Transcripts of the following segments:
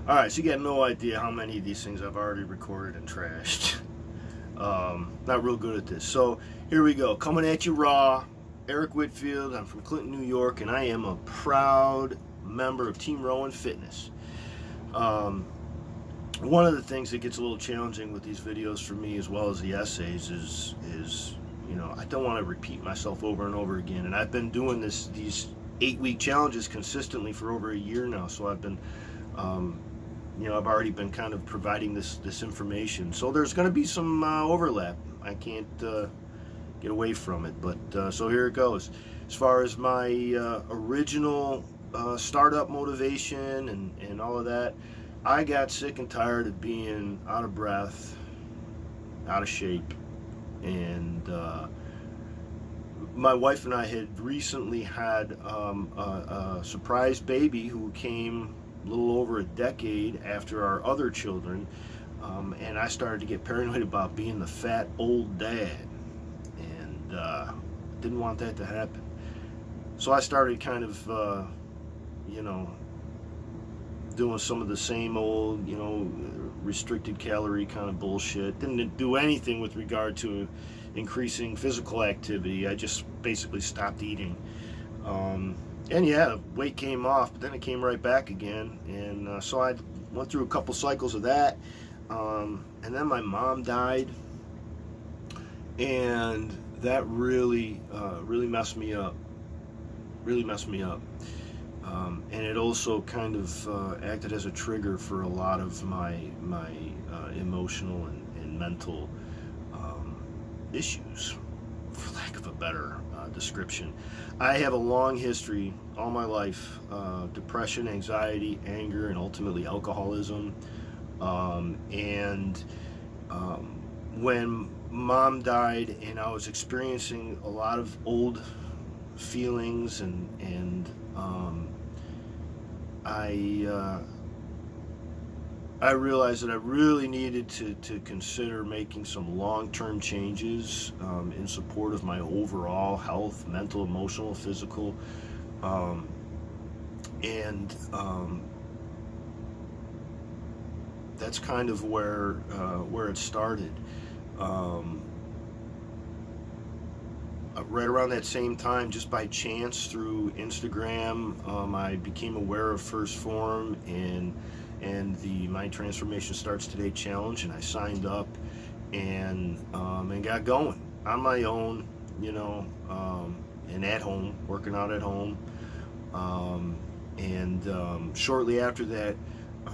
Alright, so you got no idea how many of these things I've already recorded and trashed. Not real good at this. So here we go. Coming at you raw. Eric Whitfield. I'm from Clinton, New York, and I am a proud member of Team Rowan Fitness. One of the things that gets a little challenging with these videos for me, as well as the essays, is you know, I don't want to repeat myself over and over again. And I've been doing these 8-week challenges consistently for over a year now. So I've been you know, I've already been kind of providing this information, so there's going to be some overlap. I can't get away from it, but so here it goes. As far as my original startup motivation and all of that, I got sick and tired of being out of breath, out of shape, and my wife and I had recently had a surprise baby who came a little over a decade after our other children, and I started to get paranoid about being the fat old dad, and didn't want that to happen. So I started kind of you know, doing some of the same old, you know, restricted calorie kind of bullshit. Didn't do anything with regard to increasing physical activity. I just basically stopped eating. And yeah, weight came off, but then it came right back again. And so I went through a couple cycles of that. And then my mom died. And that really messed me up. Really messed me up. And it also kind of acted as a trigger for a lot of my emotional and mental issues, for lack of a better description. I have a long history, all my life, depression, anxiety, anger, and ultimately alcoholism. When Mom died and I was experiencing a lot of old feelings, and I realized that I really needed to consider making some long-term changes in support of my overall health, mental, emotional, physical, and that's kind of where it started. Right around that same time, just by chance through Instagram, I became aware of Phorm and the My Transformation Starts Today challenge, and I signed up and got going on my own, you know, and at home, working out at home. Shortly after that,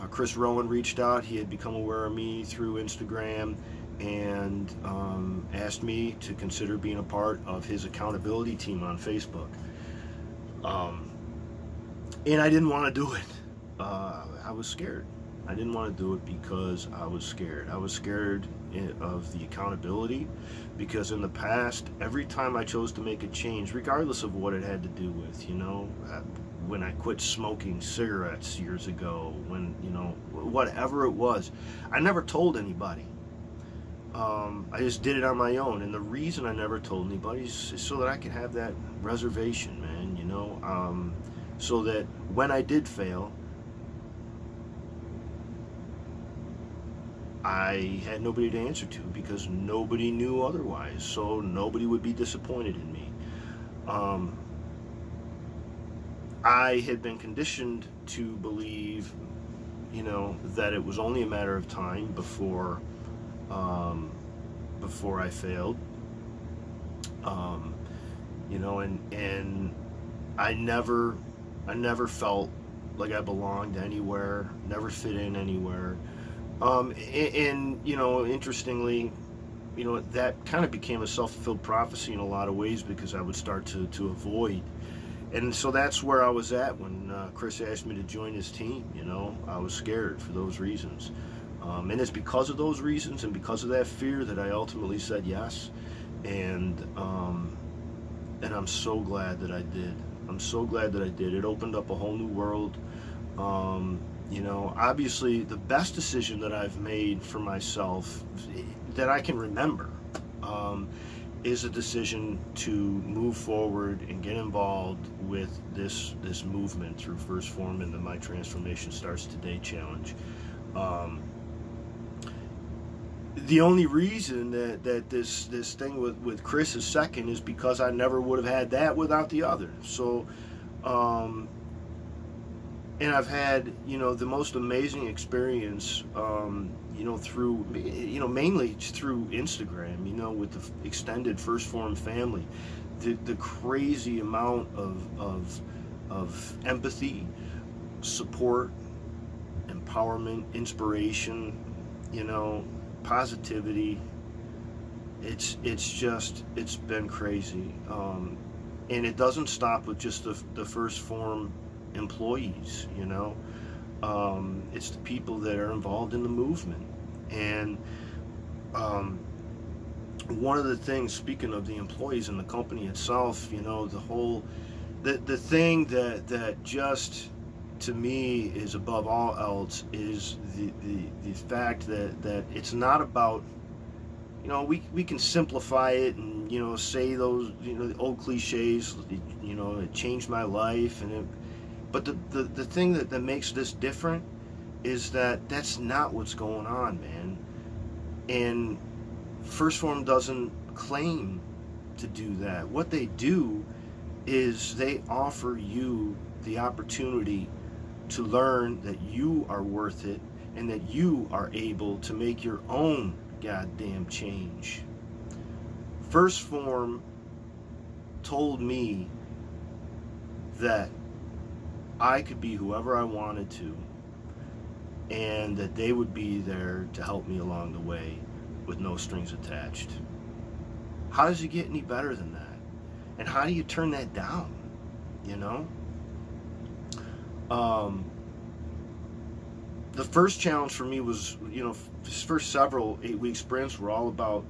Chris Rowan reached out. He had become aware of me through Instagram and asked me to consider being a part of his accountability team on Facebook. And I didn't want to do it. I was scared. I didn't want to do it because I was scared. I was scared of the accountability, because in the past, every time I chose to make a change, regardless of what it had to do with, you know, when I quit smoking cigarettes years ago, when, you know, whatever it was, I never told anybody. I just did it on my own, and the reason I never told anybody is so that I could have that reservation, man, you know, so that when I did fail, I had nobody to answer to, because nobody knew otherwise, so nobody would be disappointed in me. I had been conditioned to believe, you know, that it was only a matter of time before I failed, you know, and I never felt like I belonged anywhere, never fit in anywhere. And you know, interestingly, you know, that kind of became a self-fulfilled prophecy in a lot of ways, because I would start to avoid. And so that's where I was at when Chris asked me to join his team. You know, I was scared for those reasons. And it's because of those reasons and because of that fear that I ultimately said yes. And I'm so glad that I did. I'm so glad that I did. It opened up a whole new world. You know, obviously the best decision that I've made for myself that I can remember is a decision to move forward and get involved with this movement through First Phorm and the My Transformation Starts Today challenge. The only reason that this thing with Chris is second is because I never would have had that without the other. So, and I've had, the most amazing experience, through, mainly through Instagram, with the extended First Phorm family. The crazy amount of empathy, support, empowerment, inspiration, positivity. It's been crazy. And it doesn't stop with just the First Phorm employees, it's the people that are involved in the movement. And one of the things, speaking of the employees and the company itself, the thing that just, to me, is above all else is the fact that it's not about, we can simplify it and say those the old cliches, it changed my life, but the thing that makes this different is that that's not what's going on, man. And First Phorm doesn't claim to do that. What they do is they offer you the opportunity to learn that you are worth it and that you are able to make your own goddamn change. First Phorm told me that I could be whoever I wanted to, and that they would be there to help me along the way with no strings attached. How does it get any better than that? And how do you turn that down? The first challenge for me was, this first several 8-week sprints were all about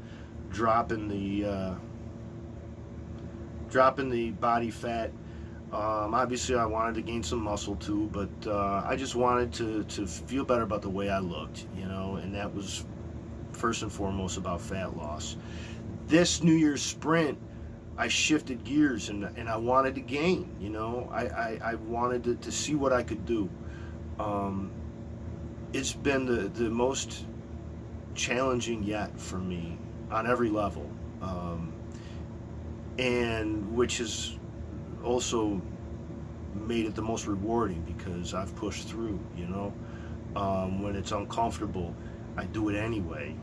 dropping the body fat. Obviously, I wanted to gain some muscle too, but I just wanted to feel better about the way I looked, and that was first and foremost about fat loss. This New Year's sprint, I shifted gears and I wanted to gain, I wanted to see what I could do. It's been the most challenging yet for me on every level, and which has also made it the most rewarding because I've pushed through, when it's uncomfortable, I do it anyway.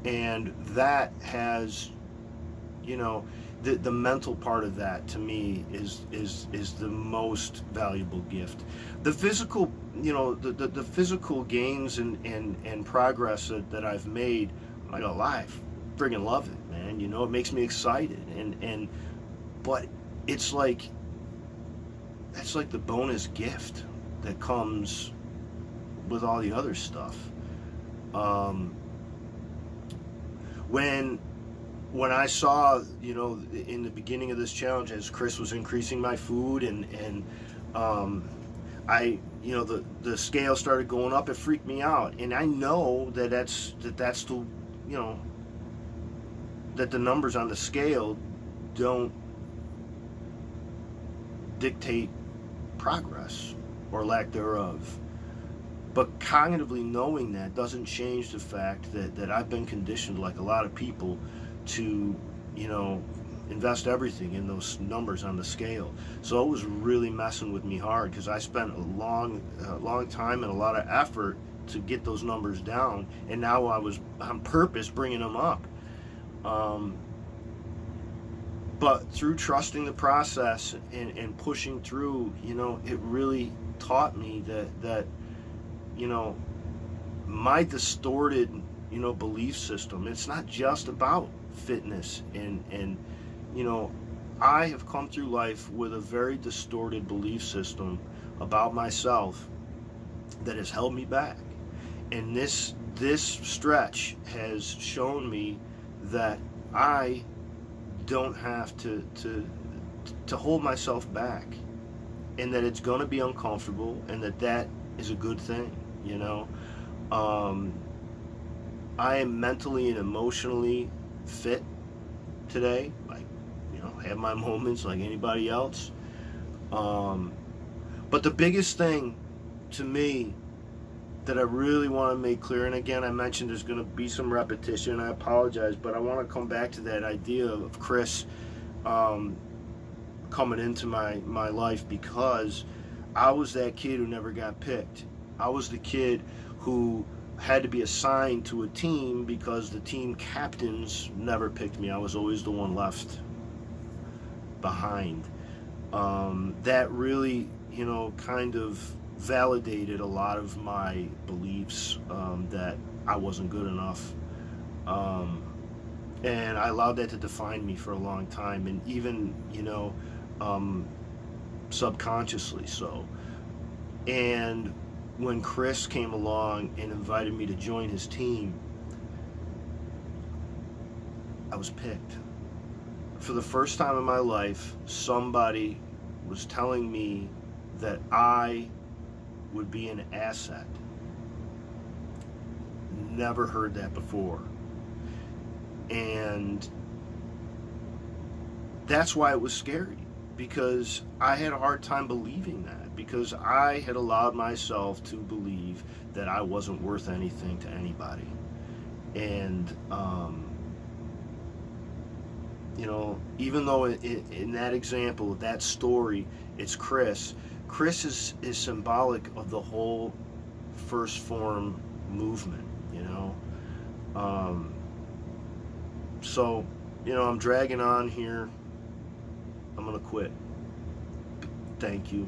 And that has, the mental part of that to me is the most valuable gift. The physical, the physical gains and progress that I've made, I'm not gonna lie, I friggin' love it, man. It makes me excited, but it's like, that's like the bonus gift that comes with all the other stuff. When I saw, in the beginning of this challenge, as Chris was increasing my food and I, the scale started going up, it freaked me out. And I know that's the, that the numbers on the scale don't dictate progress or lack thereof. But cognitively knowing that doesn't change the fact that I've been conditioned, like a lot of people, to, invest everything in those numbers on the scale. So it was really messing with me hard because I spent a long time and a lot of effort to get those numbers down, and now I was on purpose bringing them up. But through trusting the process and pushing through, it really taught me that my distorted, belief system, it's not just about fitness and I have come through life with a very distorted belief system about myself that has held me back. And this stretch has shown me that I don't have to hold myself back, and that it's going to be uncomfortable, and that is a good thing. I am mentally and emotionally fit today. I, have my moments like anybody else. But the biggest thing to me that I really want to make clear, and again, I mentioned there's going to be some repetition, I apologize, but I want to come back to that idea of Chris coming into my life, because I was that kid who never got picked. I was the kid who had to be assigned to a team because the team captains never picked me. I was always the one left behind. That really, kind of validated a lot of my beliefs that I wasn't good enough. And I allowed that to define me for a long time, and even, subconsciously so. And when Chris came along and invited me to join his team, I was picked. For the first time in my life, somebody was telling me that I would be an asset. Never heard that before. And that's why it was scary, because I had a hard time believing that, because I had allowed myself to believe that I wasn't worth anything to anybody. And even though in that example, that story, it's Chris is symbolic of the whole first Phorm movement, so I'm dragging on here. I'm gonna quit. Thank you